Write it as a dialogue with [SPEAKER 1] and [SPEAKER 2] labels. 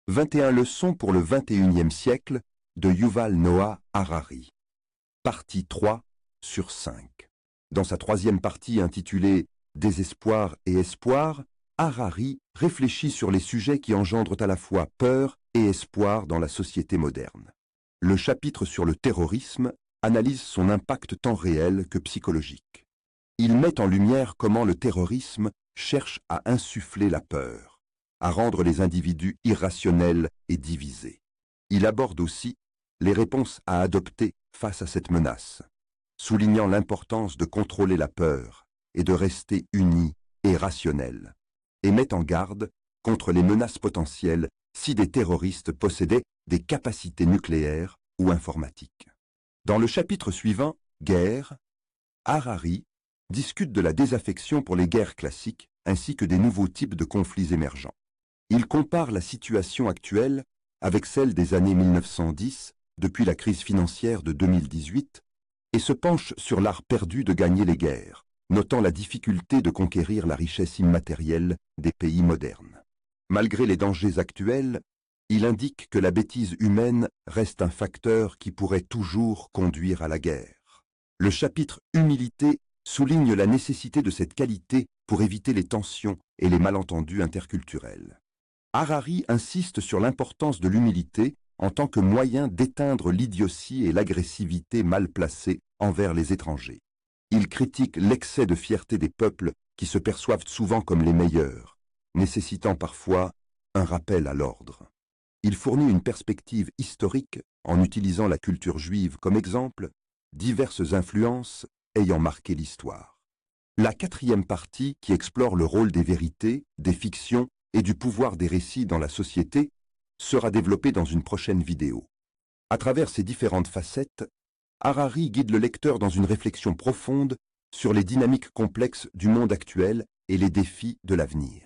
[SPEAKER 1] 21 leçons pour le 21e siècle de Yuval Noah Harari. Partie 3 sur 5. Dans sa troisième partie intitulée « Désespoir et espoir », Harari réfléchit sur les sujets qui engendrent à la fois peur et espoir dans la société moderne. Le chapitre sur le terrorisme analyse son impact tant réel que psychologique. Il met en lumière comment le terrorisme cherche à insuffler la peur, à rendre les individus irrationnels et divisés. Il aborde aussi les réponses à adopter face à cette menace, soulignant l'importance de contrôler la peur et de rester unis et rationnels, et met en garde contre les menaces potentielles si des terroristes possédaient des capacités nucléaires ou informatiques. Dans le chapitre suivant, Guerre, Harari discute de la désaffection pour les guerres classiques ainsi que des nouveaux types de conflits émergents. Il compare la situation actuelle avec celle des années 1910, depuis la crise financière de 2018, et se penche sur l'art perdu de gagner les guerres, notant la difficulté de conquérir la richesse immatérielle des pays modernes. Malgré les dangers actuels, il indique que la bêtise humaine reste un facteur qui pourrait toujours conduire à la guerre. Le chapitre « Humilité » souligne la nécessité de cette qualité pour éviter les tensions et les malentendus interculturels. Harari insiste sur l'importance de l'humilité en tant que moyen d'éteindre l'idiotie et l'agressivité mal placées envers les étrangers. Il critique l'excès de fierté des peuples qui se perçoivent souvent comme les meilleurs, nécessitant parfois un rappel à l'ordre. Il fournit une perspective historique en utilisant la culture juive comme exemple, diverses influences ayant marqué l'histoire. La quatrième partie, qui explore le rôle des vérités, des fictions et du pouvoir des récits dans la société, sera développée dans une prochaine vidéo. À travers ces différentes facettes, Harari guide le lecteur dans une réflexion profonde sur les dynamiques complexes du monde actuel et les défis de l'avenir.